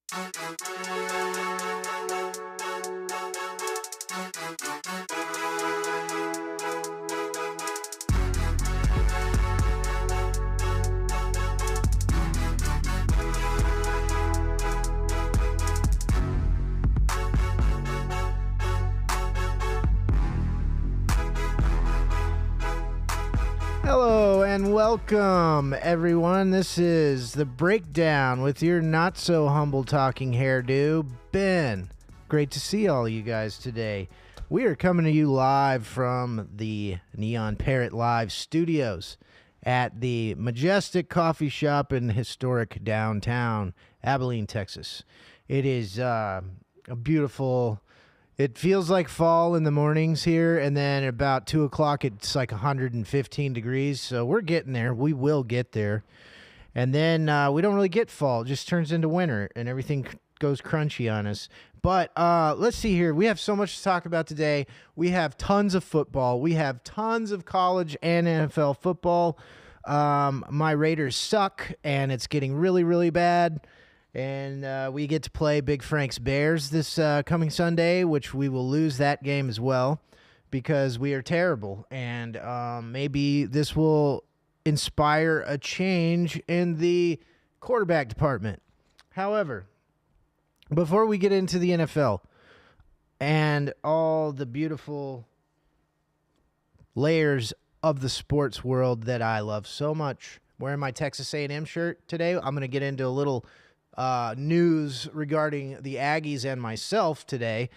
Hello and welcome, everyone. This is The Breakdown with your not-so-humble talking hairdo, Ben. Great to see all of you guys today. We are coming to you live from the Neon Parrot Live studios at the Majestic Coffee Shop in historic downtown Abilene, Texas. It is a beautiful... It feels like fall in the mornings here, and then at about 2 o'clock, it's like 115 degrees, so we're getting there. We will get there. And then we don't really get fall. It just turns into winter, and everything goes crunchy on us. But let's see here. We have so much to talk about today. We have tons of football. We have tons of college and NFL football. My Raiders suck, and it's getting really, really bad. And we get to play Big Frank's Bears this coming Sunday, which we will lose that game as well because we are terrible. And maybe this will inspire a change in the quarterback department. However, before we get into the NFL and all the beautiful layers of the sports world that I love so much, wearing my Texas A&M shirt today, I'm going to get into a little news regarding the Aggies and myself today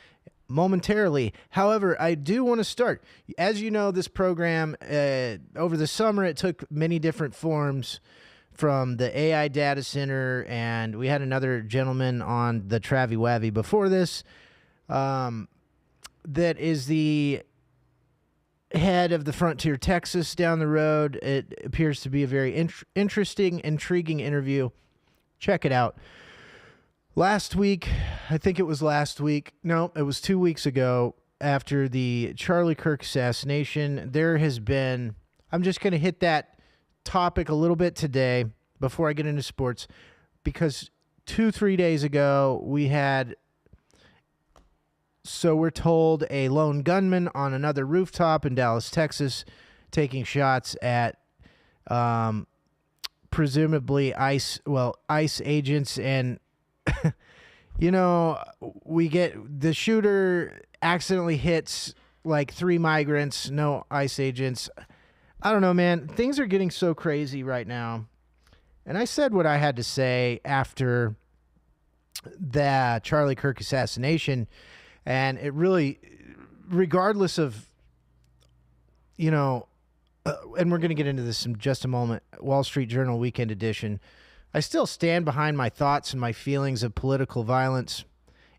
momentarily. However, I do want to start. As you know, this program, over the summer, it took many different forms from the AI data center, and we had another gentleman on the Travie Wavy before this that is the head of the Frontier Texas down the road. It appears to be a very interesting, intriguing interview. Check it out. Last week, I think it was last week. No, it was 2 weeks ago after the Charlie Kirk assassination. There has been, I'm just going to hit that topic a little bit today before I get into sports, because 2-3 days ago we had, so we're told, a lone gunman on another rooftop in Dallas, Texas, taking shots at presumably ICE agents, and we get the shooter accidentally hits like 3 migrants, no ICE agents. I don't know, man. Things are getting so crazy right now. And I said what I had to say after the Charlie Kirk assassination, and it really, regardless of, and we're going to get into this in just a moment, Wall Street Journal Weekend Edition, I still stand behind my thoughts and my feelings of political violence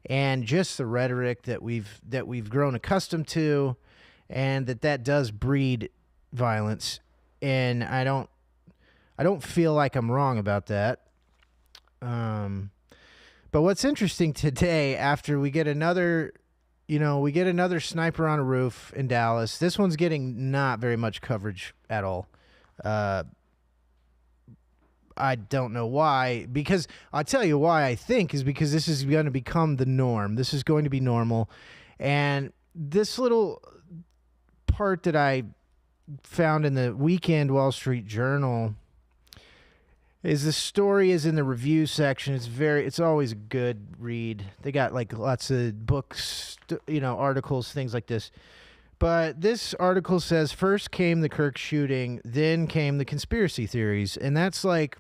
and just the rhetoric that we've grown accustomed to, and that does breed violence. And I don't feel like I'm wrong about that. But what's interesting today, after we get another sniper on a roof in Dallas. This one's getting not very much coverage at all. I don't know why, because I'll tell you why I think is because this is going to become the norm. This is going to be normal. And this little part that I found in the weekend Wall Street Journal is the story is in the review section. It's always a good read. They got like lots of books, articles, things like this. But this article says, first came the Kirk shooting, then came the conspiracy theories. And that's like,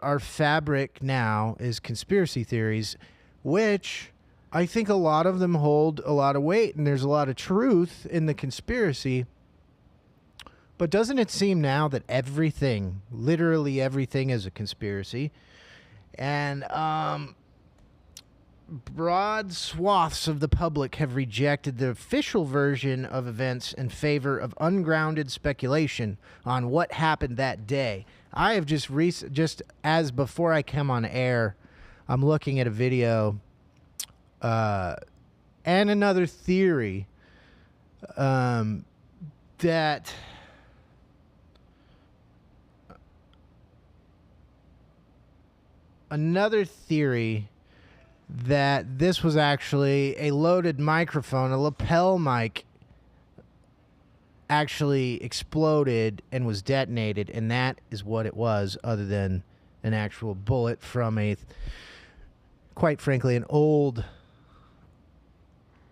our fabric now is conspiracy theories, which I think a lot of them hold a lot of weight, and there's a lot of truth in the conspiracy. But doesn't it seem now that everything, literally everything, is a conspiracy? And broad swaths of the public have rejected the official version of events in favor of ungrounded speculation on what happened that day. I have just as before I come on air, I'm looking at a video and another theory that another theory that this was actually a loaded microphone, a lapel mic, actually exploded and was detonated, and that is what it was, other than an actual bullet from quite frankly, an old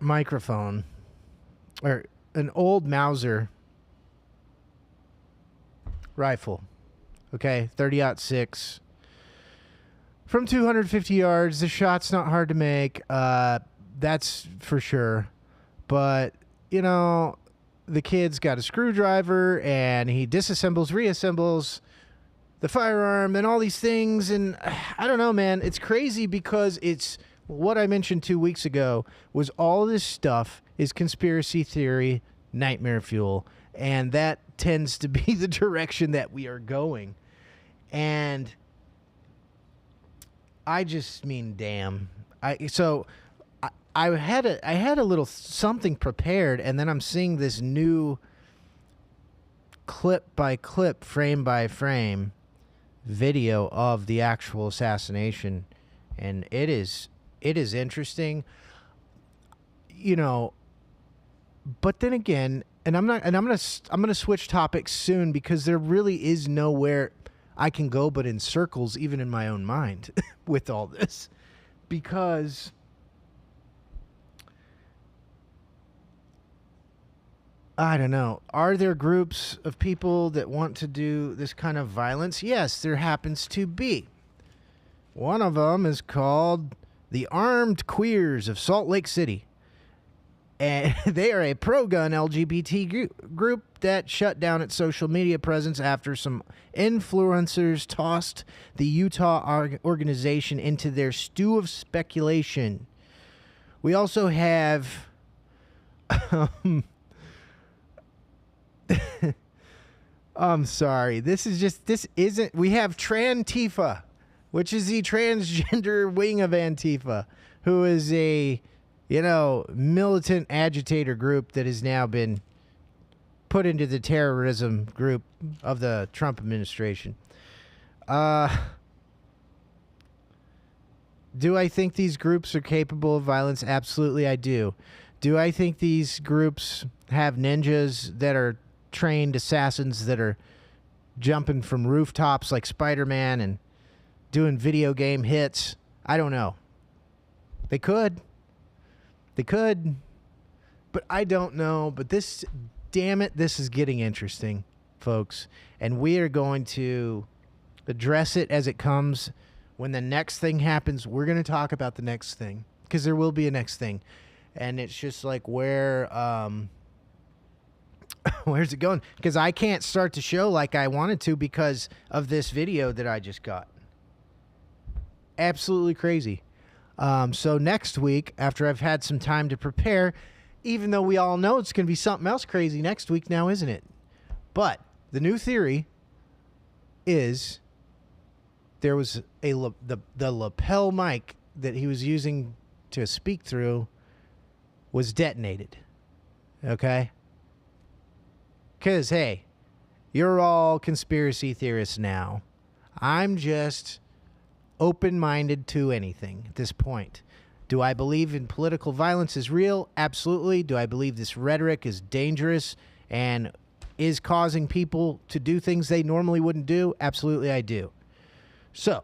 microphone, or an old Mauser rifle. Okay, 30-06. From 250 yards, the shot's not hard to make. That's for sure. But, the kid's got a screwdriver, and he disassembles, reassembles the firearm and all these things. And I don't know, man. It's crazy because it's what I mentioned 2 weeks ago was all this stuff is conspiracy theory, nightmare fuel. And that tends to be the direction that we are going. And I just mean, damn. I had a little something prepared, and then I'm seeing this new clip by clip, frame by frame video of the actual assassination, and it is interesting, But then again, and I'm gonna switch topics soon because there really is nowhere I can go but in circles, even in my own mind, with all this, because I don't know. Are there groups of people that want to do this kind of violence? Yes, there happens to be. One of them is called the Armed Queers of Salt Lake City. And they are a pro-gun LGBT group that shut down its social media presence after some influencers tossed the Utah organization into their stew of speculation. We also have... I'm sorry. We have Trantifa, which is the transgender wing of Antifa, who is a, militant agitator group that has now been put into the terrorism group of the Trump administration. Do I think these groups are capable of violence? Absolutely, I do. Do I think these groups have ninjas that are trained assassins that are jumping from rooftops like Spider-Man and doing video game hits? I don't know. They could. But I don't know. But this is getting interesting, folks. And we are going to address it as it comes. When the next thing happens, we're going to talk about the next thing, because there will be a next thing. And it's just like where's it going? Because I can't start the show like I wanted to because of this video that I just got. Absolutely crazy. So next week, after I've had some time to prepare, even though we all know it's going to be something else crazy next week now, isn't it? But the new theory is there was the lapel mic that he was using to speak through was detonated. Okay? Because, hey, you're all conspiracy theorists now. I'm just open-minded to anything at this point. Do I believe in political violence is real? Absolutely. Do I believe this rhetoric is dangerous and is causing people to do things they normally wouldn't do? Absolutely, I do. So,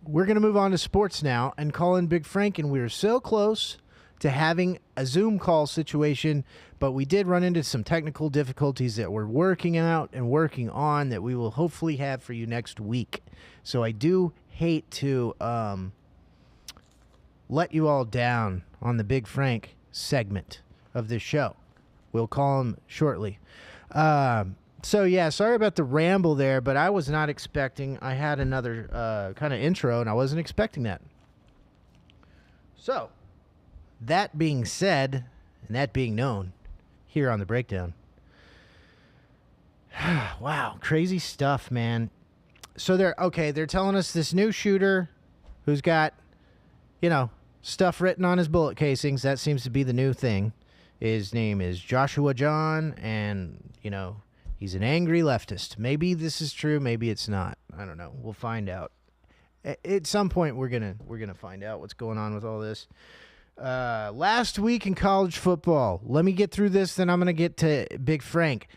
we're going to move on to sports now and call in Big Frank, and we're so close to having a Zoom call situation, but we did run into some technical difficulties that we're working out and working on that we will hopefully have for you next week. So I do hate to let you all down on the Big Frank segment of this show. We'll call him shortly. So yeah, sorry about the ramble there, but I was not expecting. I had another kind of intro, and I wasn't expecting that. So, that being said, and that being known, here on the Breakdown. Wow, crazy stuff, man. So they're telling us this new shooter who's got, stuff written on his bullet casings. That seems to be the new thing. His name is Joshua John, and, he's an angry leftist. Maybe this is true, maybe it's not. I don't know. We'll find out. At some point, we're gonna find out what's going on with all this. Last week in college football. Let me get through this, then I'm gonna get to Big Frank.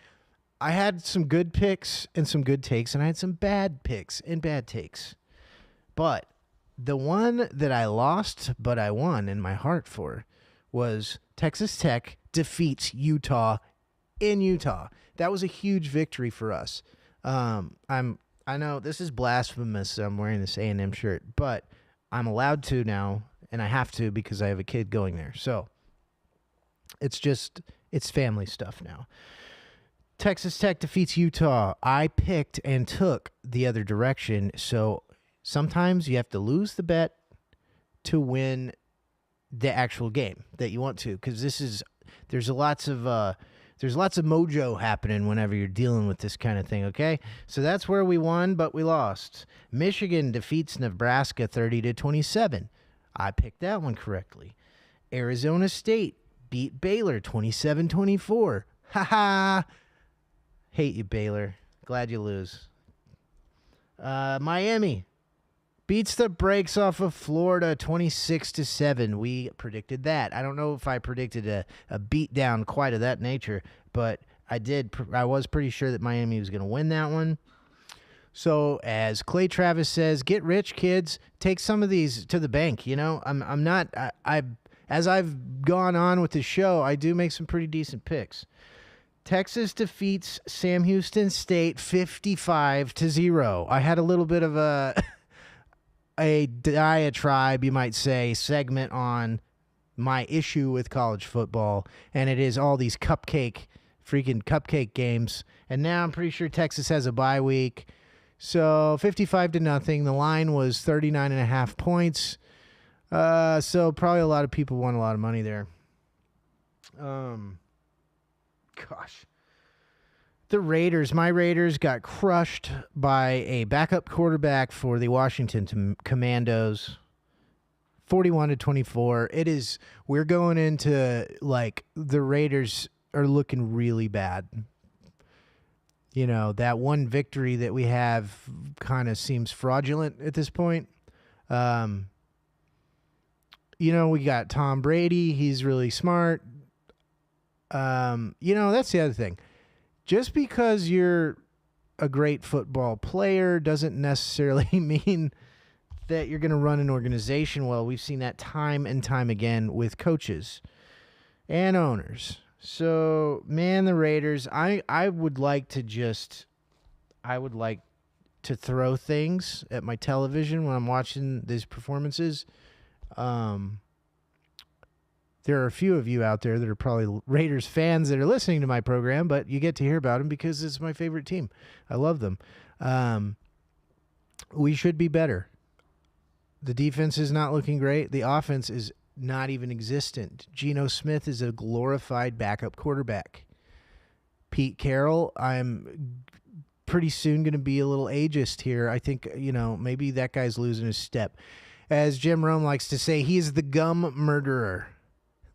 I had some good picks and some good takes, and I had some bad picks and bad takes. But the one that I lost, but I won in my heart for, was Texas Tech defeats Utah in Utah. That was a huge victory for us. I know this is blasphemous. I'm wearing this A&M shirt, but I'm allowed to now, and I have to because I have a kid going there. So it's family stuff now. Texas Tech defeats Utah. I picked and took the other direction. So sometimes you have to lose the bet to win the actual game that you want to, because there's lots of mojo happening whenever you're dealing with this kind of thing. Okay, so that's where we won, but we lost. Michigan defeats Nebraska 30-27. I picked that one correctly. Arizona State beat Baylor 27-24. Ha ha. Hate you, Baylor. Glad you lose. Miami beats the brakes off of Florida 26-7. We predicted that. I don't know if I predicted a beatdown quite of that nature, but I did. I was pretty sure that Miami was going to win that one. So as Clay Travis says, get rich, kids. Take some of these to the bank. You know, I'm not. As I've gone on with the show, I do make some pretty decent picks. Texas defeats Sam Houston State 55-0. I had a little bit of a diatribe, you might say, segment on my issue with college football, and it is all these freaking cupcake games. And now I'm pretty sure Texas has a bye week. So 55-0. The line was 39.5 points. So probably a lot of people won a lot of money there. Gosh. My Raiders got crushed by a backup quarterback for the Washington Commandos. 41-24. We're going into, like, the Raiders are looking really bad. You know, that one victory that we have kind of seems fraudulent at this point. You know, we got Tom Brady. He's really smart. You know, that's the other thing. Just because you're a great football player doesn't necessarily mean that you're going to run an organization well. We've seen that time and time again with coaches and owners. So, man, the Raiders, I would like to throw things at my television when I'm watching these performances. There are a few of you out there that are probably Raiders fans that are listening to my program, but you get to hear about them because it's my favorite team. I love them. We should be better. The defense is not looking great. The offense is not even existent. Geno Smith is a glorified backup quarterback. Pete Carroll, I'm pretty soon going to be a little ageist here. I think, you know, maybe that guy's losing his step. As Jim Rome likes to say, he's the gum murderer.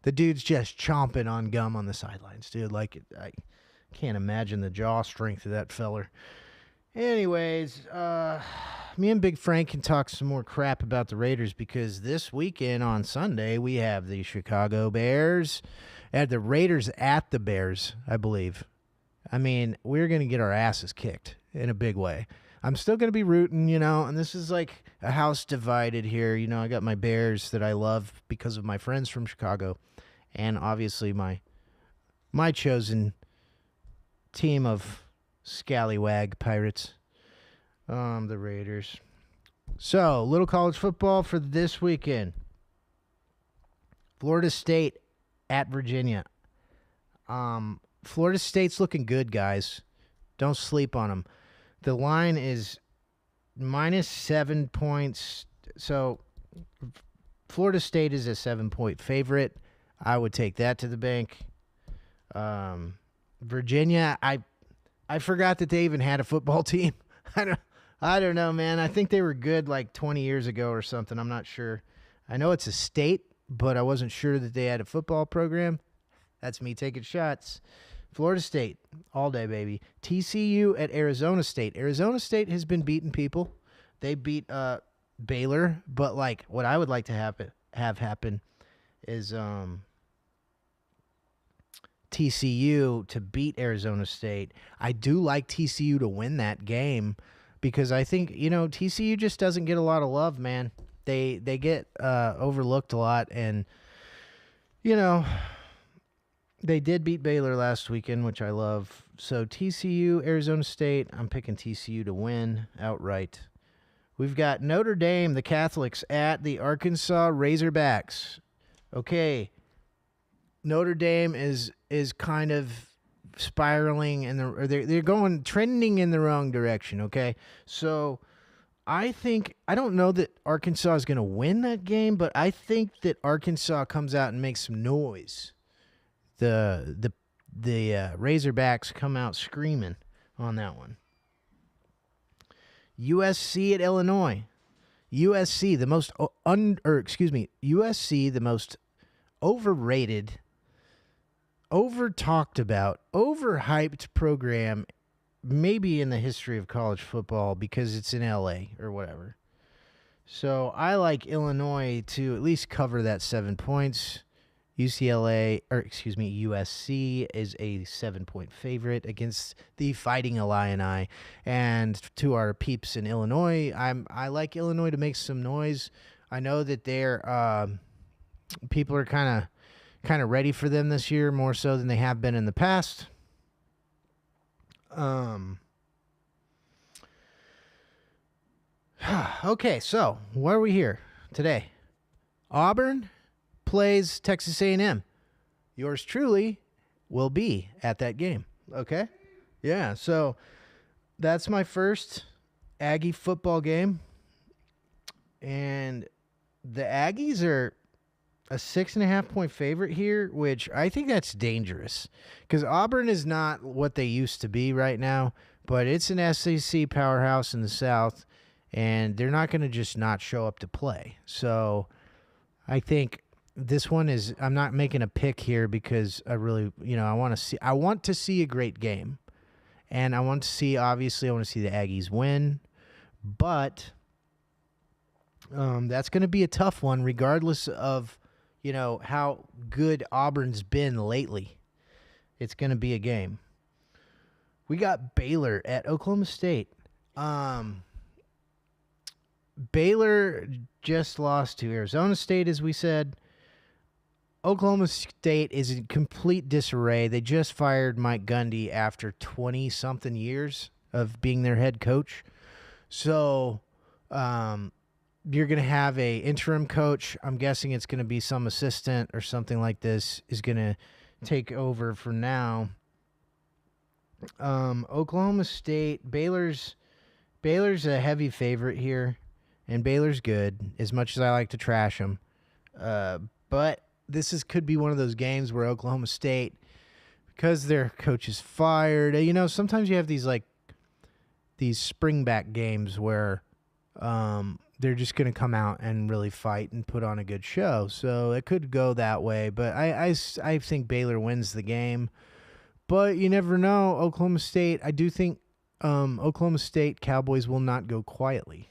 The dude's just chomping on gum on the sidelines, dude. Like, I can't imagine the jaw strength of that feller. Anyways, me and Big Frank can talk some more crap about the Raiders because this weekend on Sunday we have the Chicago Bears and the Raiders at the Bears, I believe. I mean, we're going to get our asses kicked in a big way. I'm still going to be rooting, you know, and this is like a house divided here. You know, I got my Bears that I love because of my friends from Chicago, and obviously my chosen team of scallywag pirates, the Raiders. So, little college football for this weekend. Florida State at Virginia. Florida State's looking good, guys. Don't sleep on them. The line is -7 points. So Florida State is a 7-point favorite. I would take that to the bank. Virginia, I forgot that they even had a football team. I don't know, man. I think they were good like 20 years ago or something. I'm not sure. I know it's a state, but I wasn't sure that they had a football program. That's me taking shots. Florida State, all day, baby. TCU at Arizona State. Arizona State has been beating people. They beat Baylor, but like what I would like to have happen is TCU to beat Arizona State. I do like TCU to win that game because I think, TCU just doesn't get a lot of love, man. They get overlooked a lot, and you know, they did beat Baylor last weekend, which I love. So TCU, Arizona State, I'm picking TCU to win outright. We've got Notre Dame, the Catholics, at the Arkansas Razorbacks. Okay, Notre Dame is kind of spiraling they're going trending in the wrong direction. Okay, so I don't know that Arkansas is going to win that game, but I think that Arkansas comes out and makes some noise. The Razorbacks come out screaming on that one. USC at Illinois. USC, the most USC, the most overrated, over-talked about, overhyped program maybe in the history of college football because it's in LA or whatever. So I like Illinois to at least cover that 7 points. USC is a 7-point favorite against the Fighting Illini. And to our peeps in Illinois, I like Illinois to make some noise. I know that they're people are kind of ready for them this year more so than they have been in the past. Okay, so why are we here today? Auburn plays Texas A&M. Yours truly will be at that game. Okay? Yeah, so that's my first Aggie football game. And the Aggies are a 6.5-point favorite here, which I think that's dangerous because Auburn is not what they used to be right now, but it's an SEC powerhouse in the South, and they're not going to just not show up to play. So I think this one is, I'm not making a pick here because I really, I want to see a great game, and I want to see the Aggies win, but that's going to be a tough one regardless of, how good Auburn's been lately. It's going to be a game. We got Baylor at Oklahoma State. Baylor just lost to Arizona State, as we said. Oklahoma State is in complete disarray. They just fired Mike Gundy after 20-something years of being their head coach. So you're going to have a interim coach. I'm guessing it's going to be some assistant or something like this is going to take over for now. Oklahoma State, Baylor's a heavy favorite here, and Baylor's good, as much as I like to trash them. But this could be one of those games where Oklahoma State, because their coach is fired, sometimes you have these spring back games where they're just going to come out and really fight and put on a good show. So it could go that way, but I think Baylor wins the game. But you never know. Oklahoma State, I do think Oklahoma State Cowboys will not go quietly.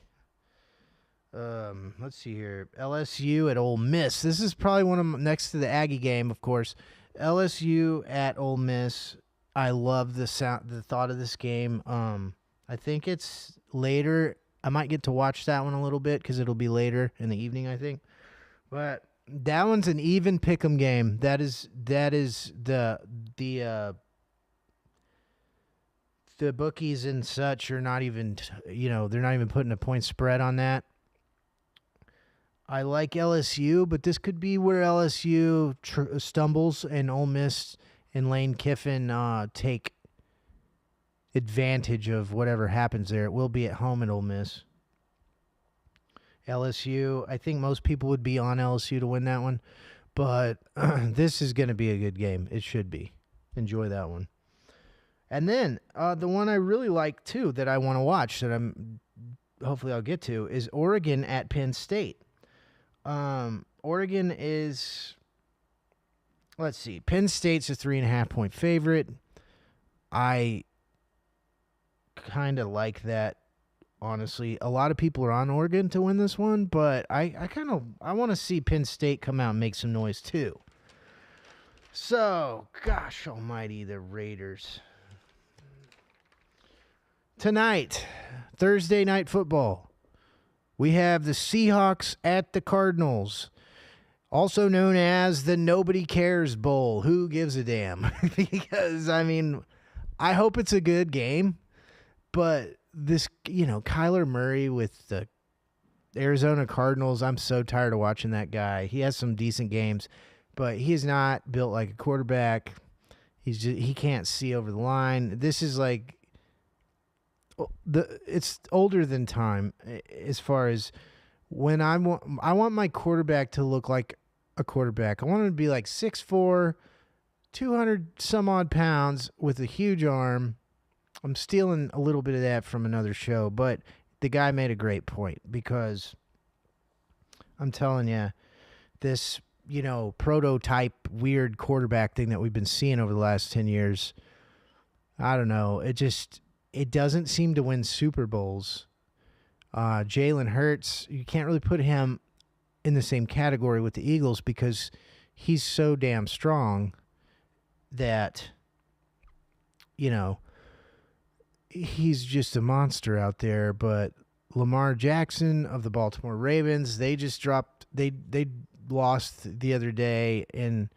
Let's see here. LSU at Ole Miss. This is probably one of them next to the Aggie game, of course. LSU at Ole Miss. I love the thought of this game. I think it's later. I might get to watch that one a little bit because it'll be later in the evening, I think. But that one's an even pick'em game. That is the bookies and such are not even, they're not even putting a point spread on that. I like LSU, but this could be where LSU stumbles and Ole Miss and Lane Kiffin take advantage of whatever happens there. It will be at home at Ole Miss. LSU, I think most people would be on LSU to win that one, but this is going to be a good game. It should be. Enjoy that one. And then the one I really like, too, that I want to watch, that hopefully I'll get to, is Oregon at Penn State. Oregon is, let's see, Penn State's a 3.5-point favorite. I kind of like that honestly. A lot of people are on Oregon to win this one, but I want to see Penn State come out and make some noise too. So, gosh almighty, the Raiders. Tonight, Thursday night football, we have the Seahawks at the Cardinals, also known as the Nobody Cares Bowl. Who gives a damn? Because, I mean, I hope it's a good game, but this, Kyler Murray with the Arizona Cardinals, I'm so tired of watching that guy. He has some decent games, but he is not built like a quarterback. He can't see over the line. This is like it's older than time as far as when I want my quarterback to look like a quarterback. I want him to be like 6'4", 200 some odd pounds with a huge arm. I'm stealing a little bit of that from another show, but the guy made a great point because I'm telling you, this, prototype weird quarterback thing that we've been seeing over the last 10 years, I don't know. It doesn't seem to win Super Bowls. Jalen Hurts, you can't really put him in the same category with the Eagles because he's so damn strong that, he's just a monster out there. But Lamar Jackson of the Baltimore Ravens, they lost the other day in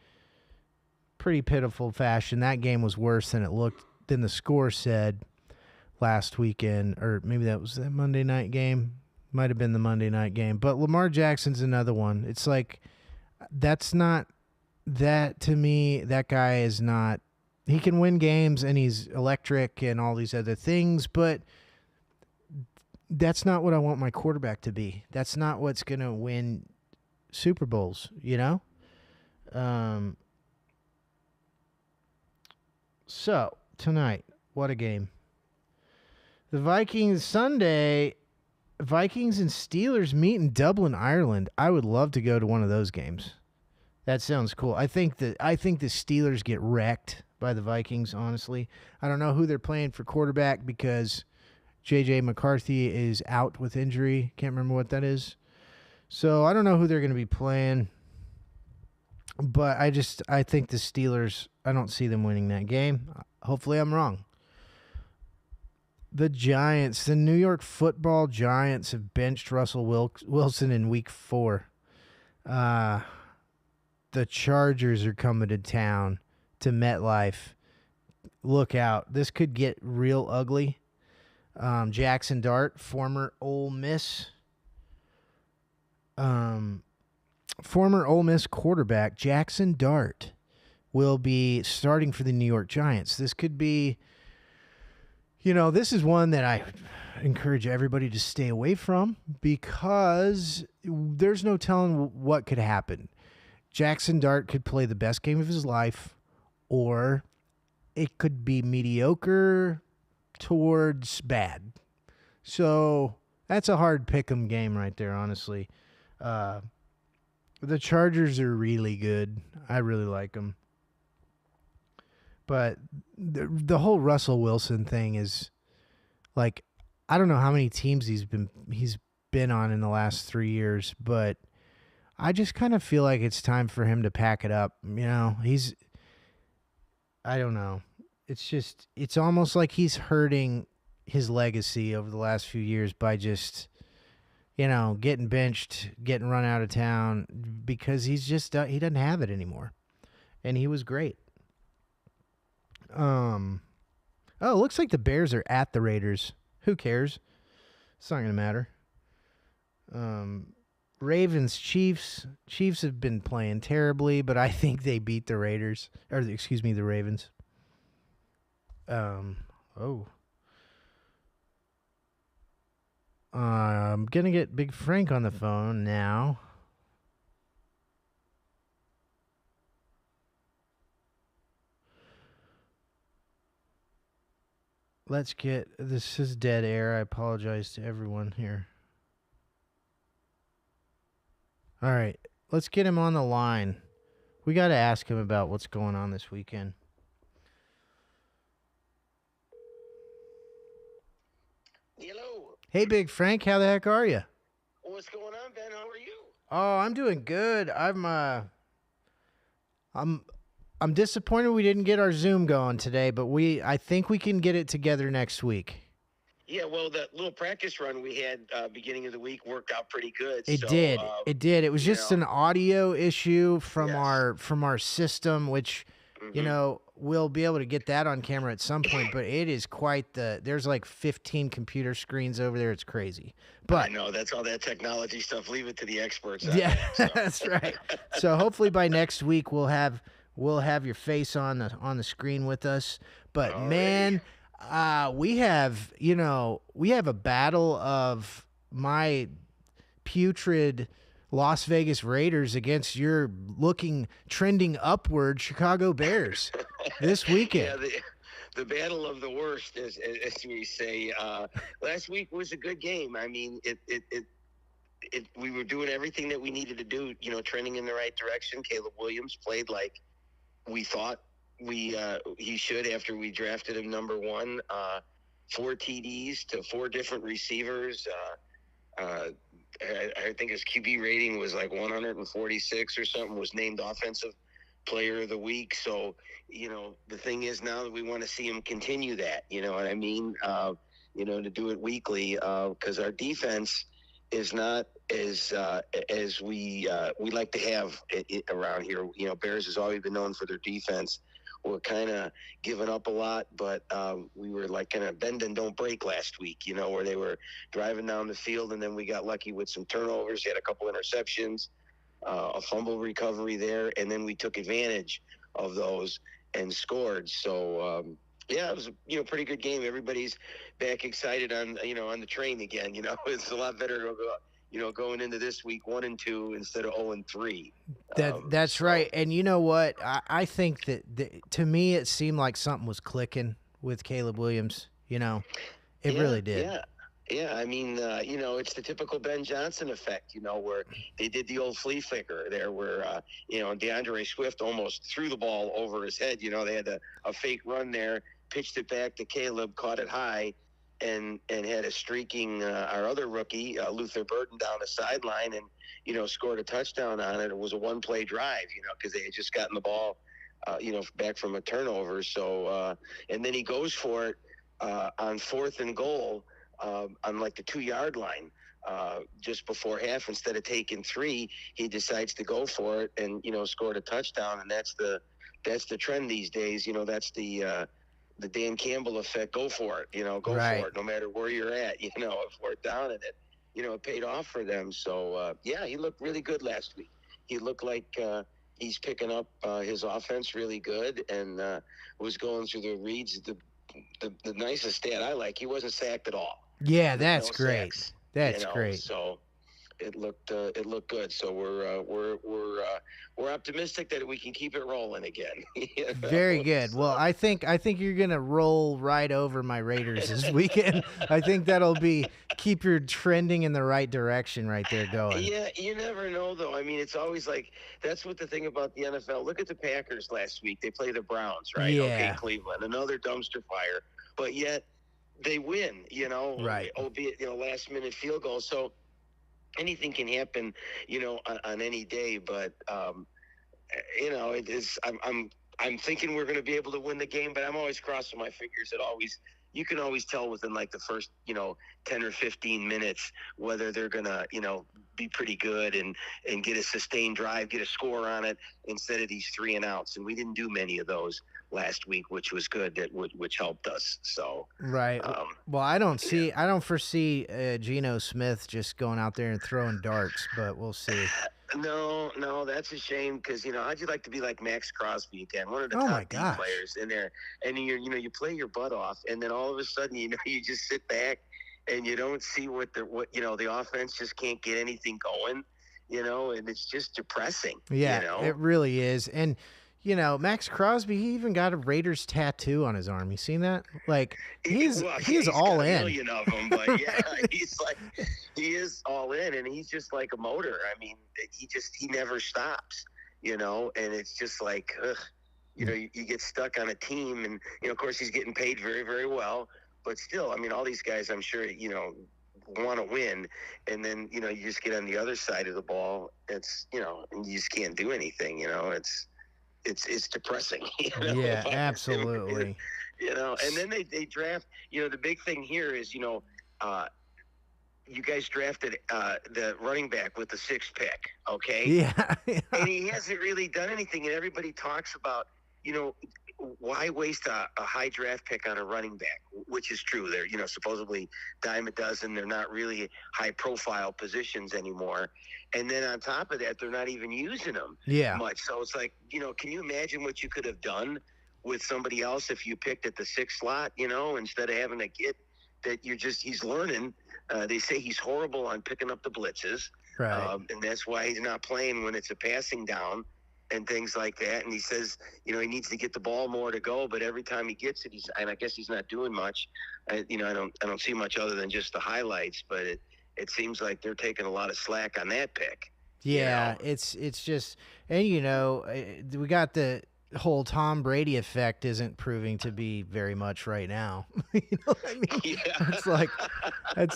pretty pitiful fashion. That game was worse than the score said last weekend, or maybe that was that Monday night game. Might have been the Monday night game. But Lamar Jackson's another one. It's like, that's not, that to me, that guy is not, he can win games and he's electric and all these other things, but that's not what I want my quarterback to be. That's not what's going to win Super Bowls, So, tonight, what a game. The Vikings Sunday, Vikings and Steelers meet in Dublin, Ireland. I would love to go to one of those games. That sounds cool. I think the Steelers get wrecked by the Vikings, honestly. I don't know who they're playing for quarterback because J.J. McCarthy is out with injury. Can't remember what that is. So I don't know who they're going to be playing. But I think the Steelers, I don't see them winning that game. Hopefully I'm wrong. The Giants, the New York Football Giants have benched Russell Wilson in week 4. The Chargers are coming to town to MetLife. Look out. This could get real ugly. Jackson Dart, former Ole Miss quarterback Jackson Dart will be starting for the New York Giants. This could be, this is one that I encourage everybody to stay away from because there's no telling what could happen. Jackson Dart could play the best game of his life, or it could be mediocre towards bad. So that's a hard pick'em game right there, honestly. The Chargers are really good. I really like them. But the whole Russell Wilson thing is like, I don't know how many teams he's been on in the last 3 years, but I just kind of feel like it's time for him to pack it up. I don't know. It's almost like he's hurting his legacy over the last few years by just, getting benched, getting run out of town because he doesn't have it anymore. And he was great. It looks like the Bears are at the Raiders. Who cares? It's not going to matter. Ravens, Chiefs. Chiefs have been playing terribly, but I think they beat the Ravens. I'm going to get Big Frank on the phone now. This is dead air. I apologize to everyone here. All right, let's get him on the line. We got to ask him about what's going on this weekend. Hello. Hey, Big Frank, how the heck are you? What's going on, Ben? How are you? Oh, I'm doing good. I'm I'm disappointed we didn't get our Zoom going today, but I think we can get it together next week. Yeah, well, that little practice run we had beginning of the week worked out pretty good. It So, did. It did. It was you just know, an audio issue yes. from our system, which hmm we'll be able to get that on camera at some point, but it is quite there's like 15 computer screens over there. It's crazy. I But know that's all that technology stuff. Leave it to the experts on yeah, that. So, that's right. So hopefully by next week we'll have your face on the screen with us. But alrighty. man, we have a battle of my putrid Las Vegas Raiders against your trending upward Chicago Bears this weekend. Yeah, the battle of the worst, as we say. Last week was a good game. I mean, we were doing everything that we needed to do. Trending in the right direction. Caleb Williams played like we thought he should after we drafted him number one. 4 TDs to 4 different receivers. I think his QB rating was like 146 or something. Was named offensive player of the week. So the thing is now that we want to see him continue that. You know what I mean? To do it weekly because our defense is not as we like to have it around here. Bears has always been known for their defense. We're kind of giving up a lot, but we were like kind of bend and don't break last week, where they were driving down the field, and then we got lucky with some turnovers. He had a couple interceptions, a fumble recovery there, and then we took advantage of those and scored. So, yeah, it was a pretty good game. Everybody's back excited on the train again. It's a lot better to go, going into this week 1-2 instead of 0-3. That's right. And you know what? I think that to me it seemed like something was clicking with Caleb Williams. It Yeah, really did. yeah. Yeah, I mean, it's the typical Ben Johnson effect, where they did the old flea flicker there, where, DeAndre Swift almost threw the ball over his head. They had a fake run there, pitched it back to Caleb, caught it high, and had a streaking, our other rookie, Luther Burden, down the sideline and, scored a touchdown on it. It was a one-play drive, because they had just gotten the ball, back from a turnover. So, and then he goes for it on 4th and goal on like the 2-yard line just before half. Instead of taking 3, he decides to go for it and scored a touchdown. And that's the trend these days. That's the Dan Campbell effect. Go for it. Go Right. for it, no matter where you're at. If we're down in it, it paid off for them. So yeah, he looked really good last week. He looked like he's picking up his offense really good and was going through the reads. The nicest stat I like, he wasn't sacked at all. Yeah, that's No great. sacks. That's great. So it looked good. So we're optimistic that we can keep it rolling again. Very good. Well, I think you're gonna roll right over my Raiders this weekend. I think that'll keep your trending in the right direction right there going. Yeah, you never know though. I mean, it's always like that's what the thing about the NFL. Look at the Packers last week. They play the Browns, right? Yeah. Okay, Cleveland, another dumpster fire, but yet they win. Right. Albeit last minute field goal. So anything can happen, on any day. But it is. I'm thinking we're going to be able to win the game, but I'm always crossing my fingers. You can always tell within like the first 10 or 15 minutes whether they're going to be pretty good and get a sustained drive, get a score on it instead of these 3 and outs. And we didn't do many of those last week, which was good. Which helped us. So right. Well, I don't foresee Geno Smith just going out there and throwing darts, but we'll see. No, that's a shame because how'd you like to be like Max Crosby again, one of the top D players in there, and you play your butt off, and then all of a sudden you just sit back and you don't see what the offense just can't get anything going, and it's just depressing. Yeah, it really is, and. Max Crosby, he even got a Raiders tattoo on his arm. You seen that? Like, he's all in. A million of them, but yeah, he is all in, and he's just like a motor. I mean, he never stops, and it's just like, ugh, you get stuck on a team, and of course he's getting paid very, very well, but still, I mean, all these guys, I'm sure, want to win, and then you just get on the other side of the ball. It's and you just can't do anything. It's depressing. Yeah, If I was him, absolutely. And then they draft. The big thing here is uh, you guys drafted the running back with the sixth pick, okay? Yeah. And he hasn't really done anything. And everybody talks about, why waste a high draft pick on a running back, which is true. They're, supposedly dime a dozen. They're not really high profile positions anymore. And then on top of that, they're not even using them Yeah. much. So it's like, can you imagine what you could have done with somebody else if you picked at the sixth slot, instead of having a kid that he's learning. They say he's horrible on picking up the blitzes. Right. And that's why he's not playing when it's a passing down and things like that. And he says, he needs to get the ball more to go, but every time he gets it, and I guess he's not doing much. I don't see much other than just the highlights, but it seems like they're taking a lot of slack on that pick. Yeah, it's just, and we got the whole Tom Brady effect isn't proving to be very much right now. You know what I mean? Yeah. It's like I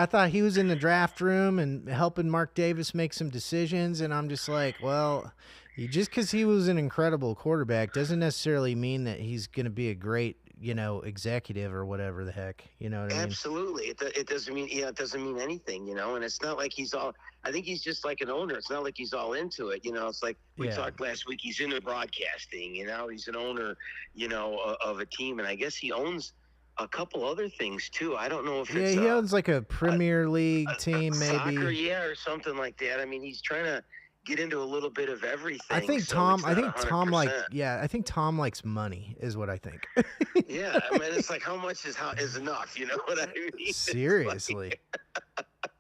thought he was in the draft room and helping Mark Davis make some decisions, and I'm just like, well, just because he was an incredible quarterback doesn't necessarily mean that he's going to be a great executive or whatever the heck. You know what I mean? Absolutely. It doesn't mean it doesn't mean anything, and it's not like he's all. I think he's just like an owner. It's not like he's all into it. It's like we talked last week. He's into broadcasting. He's an owner. Of a team, and I guess he owns a couple other things too. I don't know if it's he owns like a Premier League team, maybe soccer, or something like that. I mean, he's trying to get into a little bit of everything. I think so Tom I think Tom likes money is what I think. Yeah, I mean, it's like how much is enough? You know what I mean? Seriously.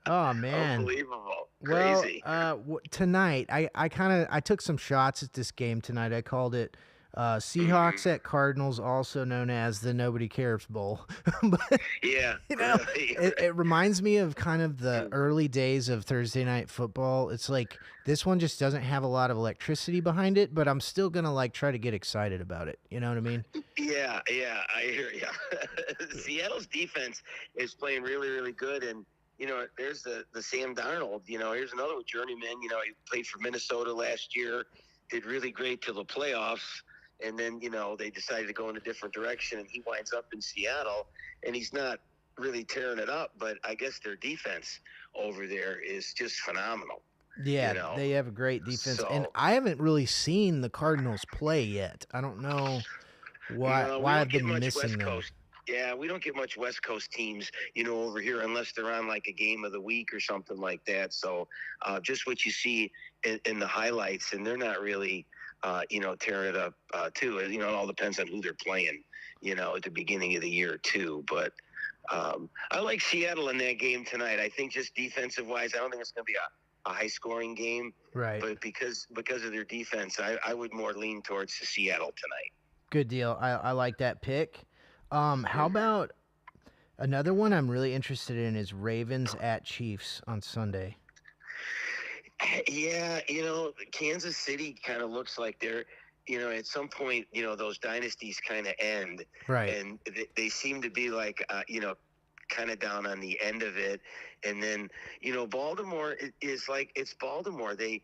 Oh man, unbelievable, crazy. Well, tonight I took some shots at this game tonight. I called it Seahawks at Cardinals, also known as the Nobody Cares Bowl. But, yeah, it reminds me of kind of the early days of Thursday night football. It's like this one just doesn't have a lot of electricity behind it, but I'm still gonna try to get excited about it. You know what I mean? Yeah, I hear you. Seattle's defense is playing really, really good, and there's the Sam Darnold. Here's another journeyman. He played for Minnesota last year, did really great till the playoffs. And then, they decided to go in a different direction, and he winds up in Seattle, and he's not really tearing it up, but I guess their defense over there is just phenomenal. Yeah, they have a great defense, and I haven't really seen the Cardinals play yet. I don't know why I've been missing them. Yeah, we don't get much West Coast teams, over here unless they're on like a game of the week or something like that. So just what you see in the highlights, and they're not really – tearing it up too. It all depends on who they're playing, at the beginning of the year too. But I like Seattle in that game tonight. I think just defensive wise, I don't think it's going to be a high scoring game. Right. But because of their defense, I would more lean towards Seattle tonight. Good deal. I like that pick. How about another one I'm really interested in is Ravens at Chiefs on Sunday. Yeah, Kansas City kind of looks like they're, at some point, those dynasties kind of end. Right. And they seem to be like, kind of down on the end of it. And then, Baltimore is like, it's Baltimore. They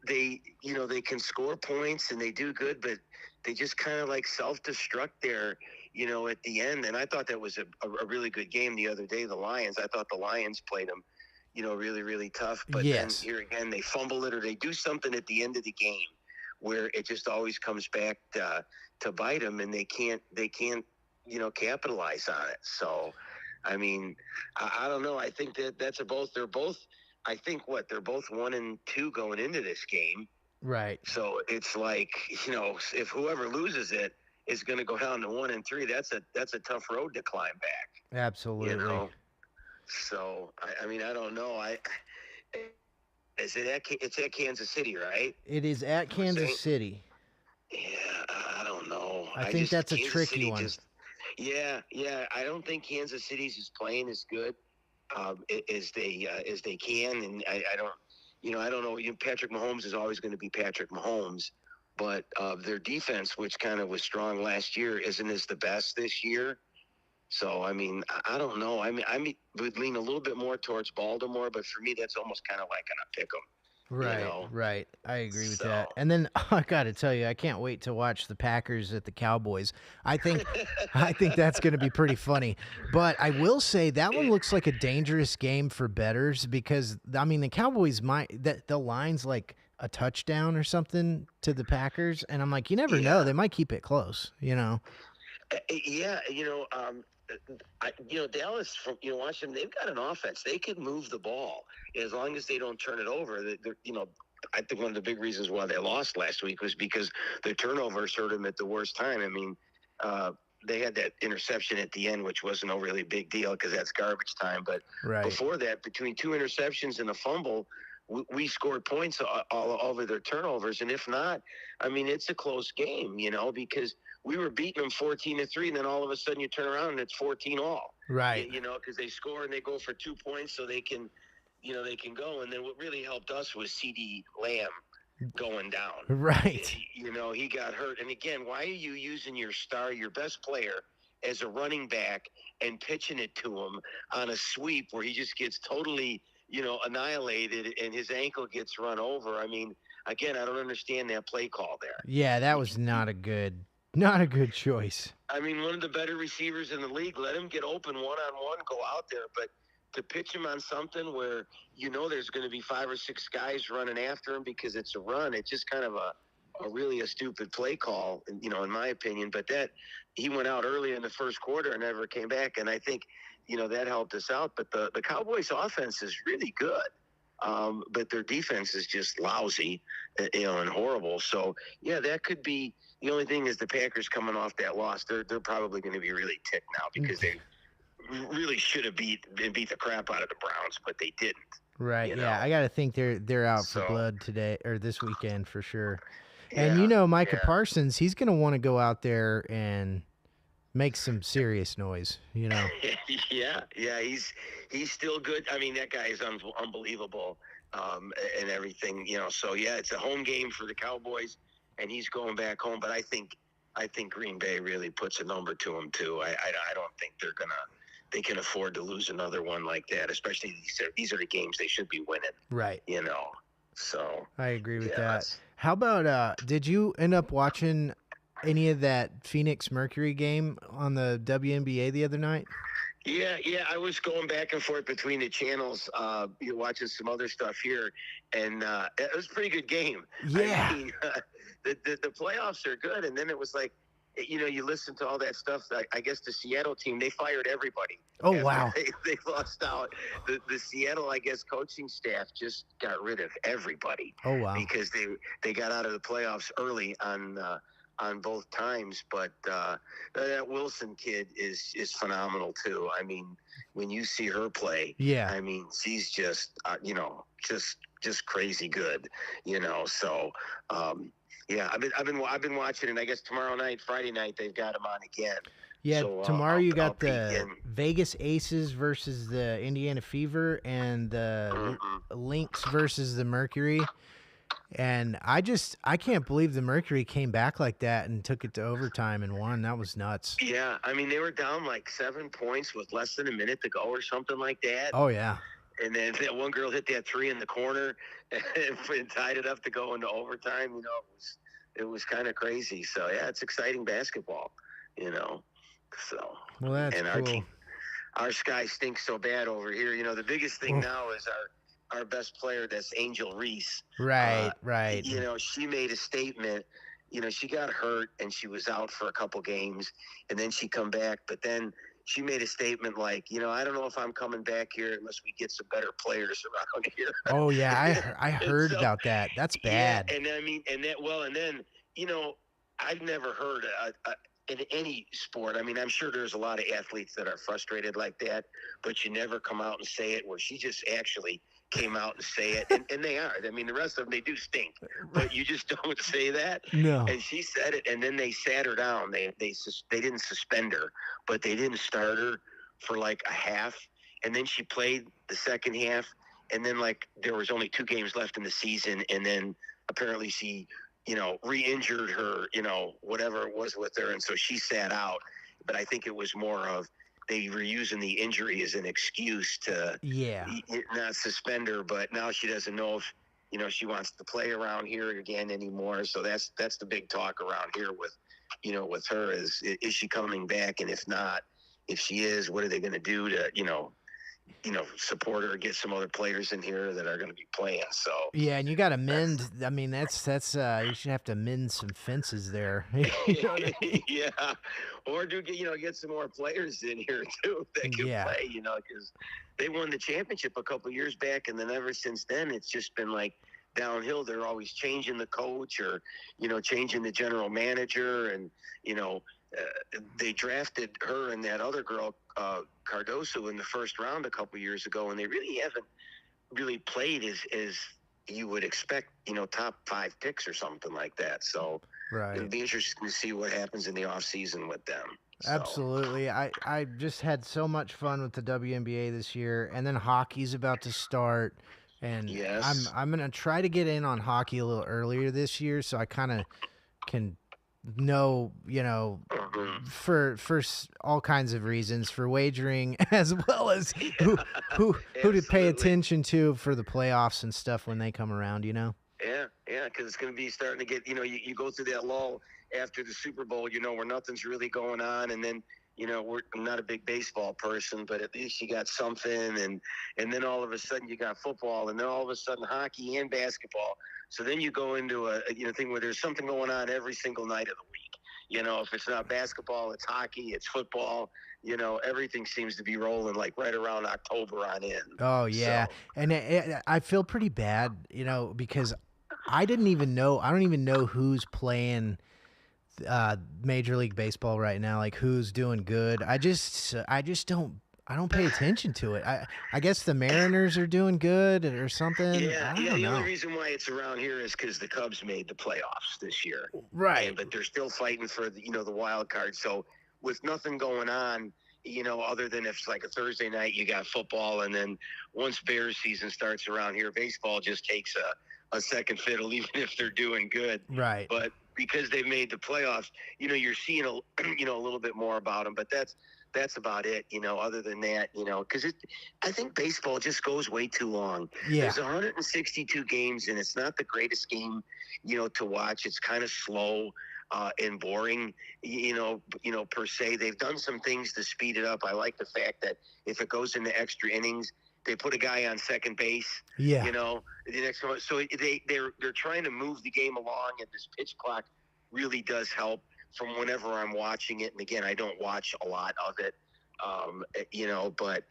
can score points and they do good, but they just kind of like self-destruct there, at the end. And I thought that was a really good game the other day, the Lions. I thought the Lions played them really, really tough. But then here again, they fumble it or they do something at the end of the game where it just always comes back to bite them, and they can't capitalize on it. So, I mean, I don't know. I think they're both 1-2 going into this game. Right. So it's like, if whoever loses it is going to go down to 1-3, that's a tough road to climb back. Absolutely. So, I mean, I don't know. It's at Kansas City, right? It is at Kansas City. Yeah, I don't know. I think that's a tricky one. Yeah. I don't think Kansas City's is playing as good as they can, and I don't know. Patrick Mahomes is always going to be Patrick Mahomes, but their defense, which kind of was strong last year, isn't as the best this year. So, I mean, I don't know. I would lean a little bit more towards Baltimore, but for me, that's almost kind of like a pick 'em, you Right, know? right. I agree with So, that. And then I got to tell you, I can't wait to watch the Packers at the Cowboys. I think I think that's going to be pretty funny. But I will say that one looks like a dangerous game for bettors because I mean the Cowboys might that the line's like a touchdown or something to the Packers and I'm like you never know, yeah. they might keep it close, you know. Yeah, Dallas. From watch them. They've got an offense. They can move the ball as long as they don't turn it over. I think one of the big reasons why they lost last week was because the turnovers hurt them at the worst time. I mean, uh, they had that interception at the end, which wasn't a really big deal because that's garbage time. But Right. before that, between two interceptions and a fumble, we scored points all over their turnovers. And if not, I mean, it's a close game, because we were beating them 14-3, and then all of a sudden you turn around and it's 14 all. Right. Because they score and they go for 2 points so they can, they can go. And then what really helped us was CD Lamb going down. Right. He got hurt. And again, why are you using your best player, as a running back and pitching it to him on a sweep where he just gets totally, annihilated and his ankle gets run over? I mean, again, I don't understand that play call there. Yeah, that was not a good choice. I mean, one of the better receivers in the league, let him get open one-on-one, go out there. But to pitch him on something where there's going to be 5 or 6 guys running after him because it's a run, it's just kind of a really a stupid play call, in my opinion. But that he went out early in the first quarter and never came back. And I think, that helped us out. But the Cowboys offense is really good. But their defense is just lousy, and horrible. So, yeah, that could be the only thing is the Packers coming off that loss. They're probably going to be really ticked now because they really should have beat the crap out of the Browns, but they didn't. Right. Yeah, I got to think they're out for blood today or this weekend for sure. And Micah Parsons, he's going to want to go out there and make some serious noise, Yeah, he's still good. I mean, that guy is unbelievable, and everything. So yeah, it's a home game for the Cowboys, and he's going back home. But I think Green Bay really puts a number to him too. I don't think they can afford to lose another one like that. Especially these are the games they should be winning. Right. So I agree with that. How about did you end up watching any of that Phoenix Mercury game on the WNBA the other night? Yeah, I was going back and forth between the channels, watching some other stuff here, and it was a pretty good game. Yeah. I mean, the playoffs are good, and then it was like, you listen to all that stuff. I guess the Seattle team, they fired everybody. Oh, wow. They lost out. The Seattle, I guess, coaching staff just got rid of everybody. Oh, wow. Because they got out of the playoffs early on both times. But that Wilson kid is phenomenal too. I mean, when you see her play, yeah, I mean, she's just just crazy good, So yeah, I've been watching, and I guess tomorrow night, Friday night, they've got him on again. Yeah, so, tomorrow you got the Vegas Aces versus the Indiana Fever and the Lynx versus the Mercury. And I can't believe the Mercury came back like that and took it to overtime and won. That was nuts. Yeah, I mean, they were down like 7 points with less than a minute to go or something like that. Oh, yeah. And then that one girl hit that 3 in the corner and tied it up to go into overtime. It was kind of crazy. So, yeah, it's exciting basketball, So, well, that's cool. Our Sky stinks so bad over here. The biggest thing now is our best player, that's Angel Reese. Right. She made a statement. She got hurt and she was out for a couple games, and then she come back. But then she made a statement like, I don't know if I'm coming back here unless we get some better players around here. Oh, yeah, I heard about that. That's bad. Yeah, and I mean, and then, I've never heard in any sport. I mean, I'm sure there's a lot of athletes that are frustrated like that, but you never come out and say it, where she just actually came out and say it, and they are. I mean, the rest of them, they do stink, but you just don't say that. No. And she said it, and then they sat her down. They didn't suspend her, but they didn't start her for like a half, and then she played the second half, and then like there was only 2 games left in the season, and then apparently she re-injured her, whatever it was with her, and so she sat out. But I think it was more of, they were using the injury as an excuse to Yeah. not suspend her, but now she doesn't know if she wants to play around here again anymore. So that's the big talk around here with her is she coming back, and if not, if she is, what are they going to do to support her, get some other players in here that are going to be playing. So yeah, and you got to mend. I mean, that's you should have to mend some fences there. You know what I mean? Yeah, or get some more players in here too that can play. Because they won the championship a couple years back, and then ever since then, it's just been like downhill. They're always changing the coach or changing the general manager, and they drafted her and that other girl, Cardoso, in the first round a couple years ago, and they really haven't really played as you would expect, top 5 picks or something like that. So it'll be interesting to see what happens in the off season with them. So. Absolutely. I just had so much fun with the WNBA this year, and then hockey's about to start. And yes. I'm gonna try to get in on hockey a little earlier this year, so I kind of can know, for all kinds of reasons, for wagering as well as who to pay attention to for the playoffs and stuff when they come around. Yeah, because it's going to be starting to get, you go through that lull after the Super Bowl, where nothing's really going on, and then I'm not a big baseball person, but at least you got something, and then all of a sudden you got football, and then all of a sudden hockey and basketball. So then you go into a thing where there's something going on every single night of the week. If it's not basketball, it's hockey, it's football. Everything seems to be rolling like right around October on in. Oh yeah, so. and I feel pretty bad, because I don't even know who's playing Major League Baseball right now, like who's doing good. I just don't pay attention to it. I guess the Mariners are doing good or something. Yeah, I don't know. The only reason why it's around here is because the Cubs made the playoffs this year, right? But they're still fighting for the wild card. So with nothing going on, other than if it's like a Thursday night, you got football, and then once Bears season starts around here, baseball just takes a second fiddle, even if they're doing good. Right. But because they've made the playoffs, you're seeing a little bit more about them. But that's about it, other than that, because I think baseball just goes way too long. Yeah. There's 162 games, and it's not the greatest game, to watch. It's kind of slow and boring, per se. They've done some things to speed it up. I like the fact that if it goes into extra innings, they put a guy on second base. Yeah. The next one. So they're trying to move the game along, and this pitch clock really does help from whenever I'm watching it. And again, I don't watch a lot of it, but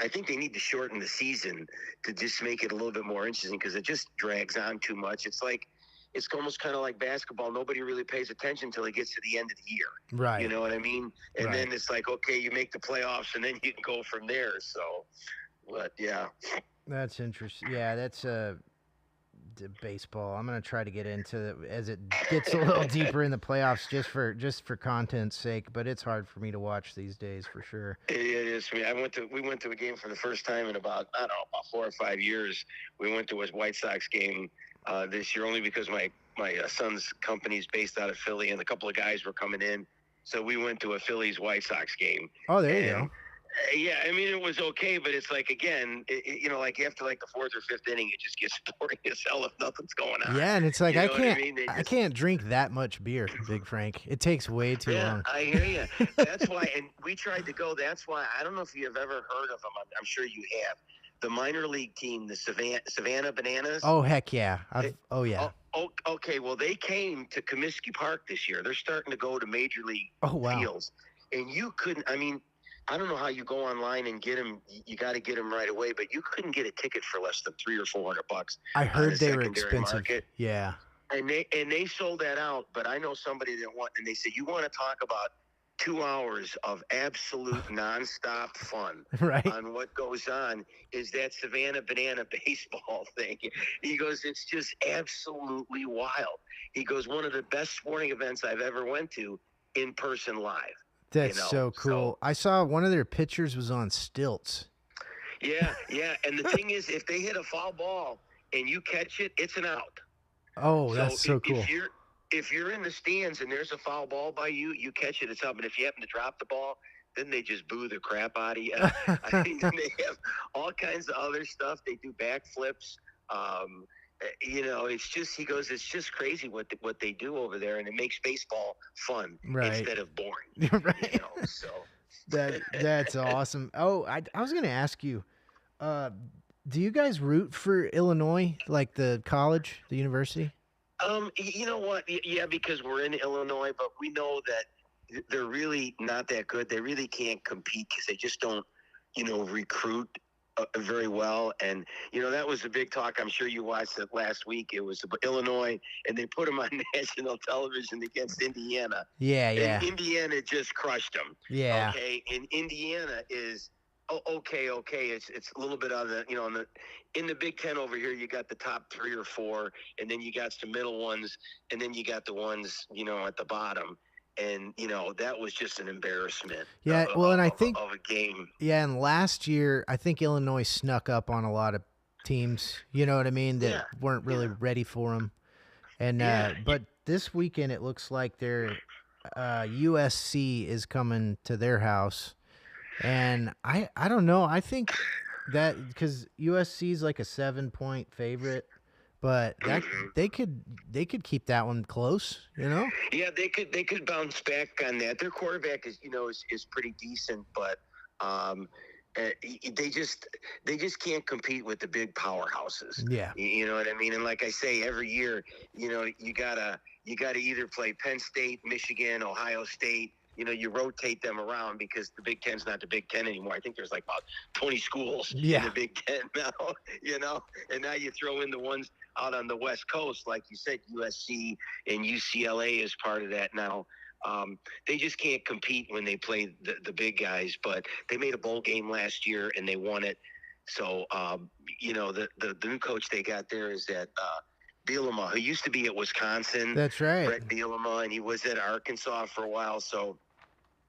I think they need to shorten the season to just make it a little bit more interesting, because it just drags on too much. It's almost kind of like basketball. Nobody really pays attention until it gets to the end of the year. Right. You know what I mean? And right. then it's like, okay, you make the playoffs, and then you can go from there. So, but yeah. That's interesting. Yeah, that's baseball. I'm gonna try to get into it as it gets a little deeper in the playoffs, just for content's sake. But it's hard for me to watch these days, for sure. It is for me. We went to a game for the first time in about 4 or 5 years. We went to a White Sox game this year, only because my son's company's based out of Philly, and a couple of guys were coming in, so we went to a Phillies White Sox game. Oh, there you go. Yeah, I mean, it was okay, but it's like, again, like after like the 4th or 5th inning, it just gets boring as hell if nothing's going on. Yeah, and it's like, I I can't drink that much beer, Big Frank. It takes way too long. I hear you. That's why, and we tried to go. That's why, I don't know if you have ever heard of them. I'm sure you have. The minor league team, the Savannah Bananas. Oh, heck yeah. Yeah. Oh, okay, well, they came to Comiskey Park this year. They're starting to go to major league fields. And you couldn't, I don't know how you go online and get them. You got to get them right away, but you couldn't get a ticket for less than $300 or $400. I heard they were expensive. Market. Yeah. And they sold that out, but I know somebody that and they said, you want to talk about 2 hours of absolute nonstop fun right. on what goes on is that Savannah Banana baseball thing. He goes, it's just absolutely wild. He goes, one of the best sporting events I've ever went to in person live. That's so cool. I saw one of their pitchers was on stilts. Yeah. And the thing is, if they hit a foul ball and you catch it, it's an out. Oh, that's so cool. If you're in the stands and there's a foul ball by you, you catch it, it's up. And if you happen to drop the ball, then they just boo the crap out of you. I mean, they have all kinds of other stuff. They do backflips. It's just, he goes, it's just crazy what they do over there, and it makes baseball fun instead of boring. Right. So That's awesome. Oh, I was gonna ask you, uh, do you guys root for Illinois, like the college, the university? You know what? Yeah, because we're in Illinois, but we know that they're really not that good. They really can't compete because they just don't, recruit very well. And that was a big talk. I'm sure you watched it last week. It was Illinois, and they put them on national television against Indiana. Yeah, And Indiana just crushed them. Yeah. Okay, and Indiana is okay. It's a little bit on the in the Big Ten over here. You got the top 3 or 4, and then you got some middle ones, and then you got the ones at the bottom. And that was just an embarrassment. Yeah, well, and I think of a game. Yeah, and last year I think Illinois snuck up on a lot of teams. You know what I mean? That weren't really ready for them. And but this weekend it looks like their USC is coming to their house, and I don't know. I think that because USC is like a 7-point favorite. But that they could keep that one close, Yeah, they could bounce back on that. Their quarterback is pretty decent, but they just can't compete with the big powerhouses. Yeah, you know what I mean. And like I say, every year, you gotta either play Penn State, Michigan, Ohio State. You rotate them around because the Big Ten's not the Big Ten anymore. I think there's like about 20 schools in the Big Ten now, and now you throw in the ones out on the West Coast, like you said, USC and UCLA is part of that now. They just can't compete when they play the big guys, but they made a bowl game last year and they won it. So, the new coach they got there is that Bielema, who used to be at Wisconsin. That's right. Brett Bielema, and he was at Arkansas for a while, so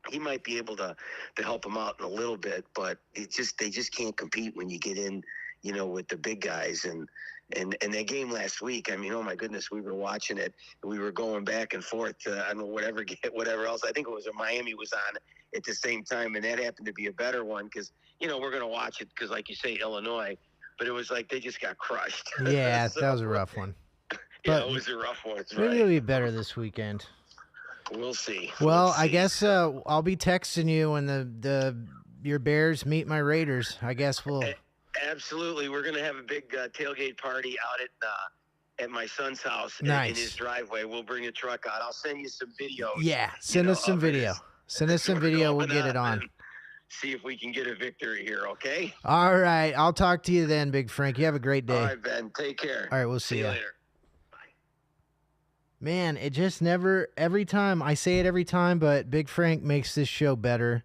he might be able to help them out in a little bit, but they just can't compete when you get in, with the big guys. And that game last week, I mean, oh my goodness, we were watching it, and we were going back and forth to, I don't know, whatever else. I think it was Miami was on at the same time, and that happened to be a better one because, we're going to watch it because, like you say, Illinois, but it was like they just got crushed. Yeah, so, that was a rough one. But it was a rough one. Maybe it'll be better this weekend. We'll see. Well, I guess I'll be texting you when your Bears meet my Raiders. I guess we'll. Absolutely, we're gonna have a big tailgate party out at my son's house in his driveway. We'll bring a truck out. I'll send you some videos. Yeah, send us some video. Send us some video. We'll get it on. See if we can get a victory here. Okay. All right. I'll talk to you then, Big Frank. You have a great day. All right, Ben. Take care. All right, we'll see you later. Man, it just never, every time, I say it every time, but Big Frank makes this show better.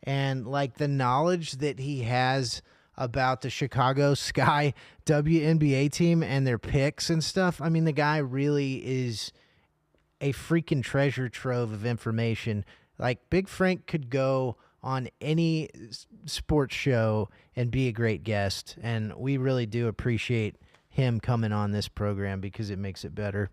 And like the knowledge that he has about the Chicago Sky WNBA team and their picks and stuff, I mean, the guy really is a freaking treasure trove of information. Like Big Frank could go on any sports show and be a great guest. And we really do appreciate him coming on this program because it makes it better.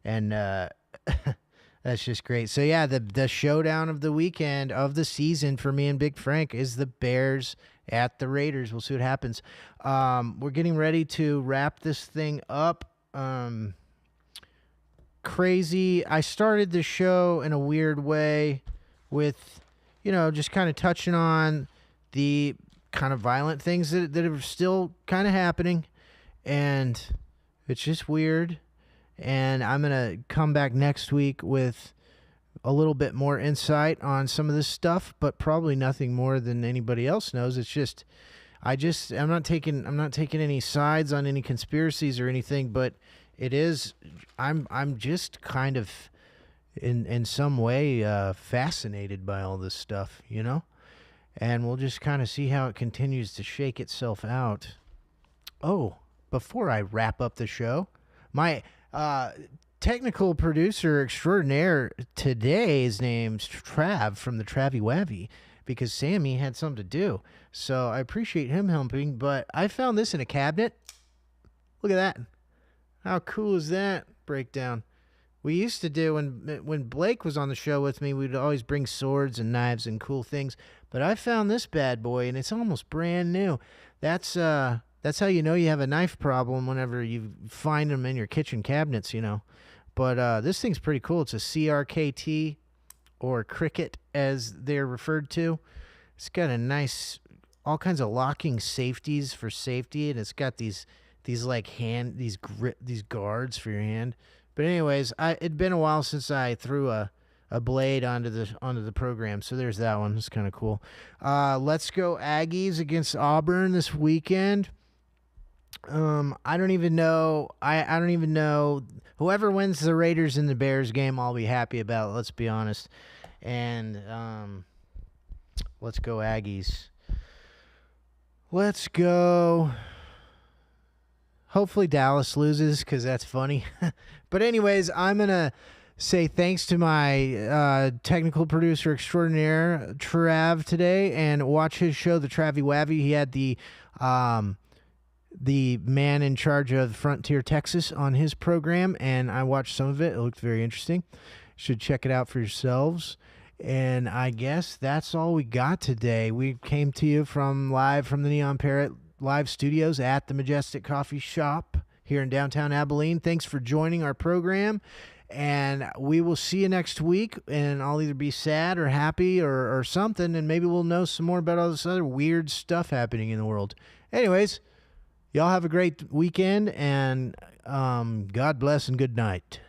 And that's just great. So, yeah, the showdown of the weekend of the season for me and Big Frank is the Bears at the Raiders. We'll see what happens. We're getting ready to wrap this thing up. Crazy. I started the show in a weird way with, just kind of touching on the kind of violent things that are still kind of happening. And it's just weird. And I'm going to come back next week with a little bit more insight on some of this stuff, but probably nothing more than anybody else knows. It's just, I'm not taking any sides on any conspiracies or anything, but it is, I'm just kind of in some way fascinated by all this stuff, and we'll just kind of see how it continues to shake itself out. Oh, before I wrap up the show, my technical producer extraordinaire today is named Trav from the Travy Wavy because Sammy had something to do. So I appreciate him helping, but I found this in a cabinet. Look at that. How cool is that breakdown? We used to do when Blake was on the show with me. We'd always bring swords and knives and cool things. But I found this bad boy, and it's almost brand new. That's how you know you have a knife problem whenever you find them in your kitchen cabinets. But this thing's pretty cool. It's a CRKT or Cricket as they're referred to. It's got a nice, all kinds of locking safeties for safety, and it's got these these guards for your hand. But anyways, it'd been a while since I threw a blade onto the program, so there's that one. It's kind of cool. Let's go Aggies against Auburn this weekend. I don't even know. I don't even know. Whoever wins the Raiders and the Bears game, I'll be happy about. Let's be honest. And let's go Aggies. Let's go. Hopefully Dallas loses because that's funny. But anyways, I'm going to say thanks to my technical producer extraordinaire, Trav, today, and watch his show, The Travie Wavy. He had the man in charge of Frontier Texas on his program, and I watched some of it. It looked very interesting. Should check it out for yourselves. And I guess that's all we got today. We came to you live from the Neon Parrot live studios at the Majestic Coffee Shop here in downtown Abilene. Thanks for joining our program, and we will see you next week, and I'll either be sad or happy or something, and maybe we'll know some more about all this other weird stuff happening in the world. Anyways, y'all have a great weekend, and God bless and good night.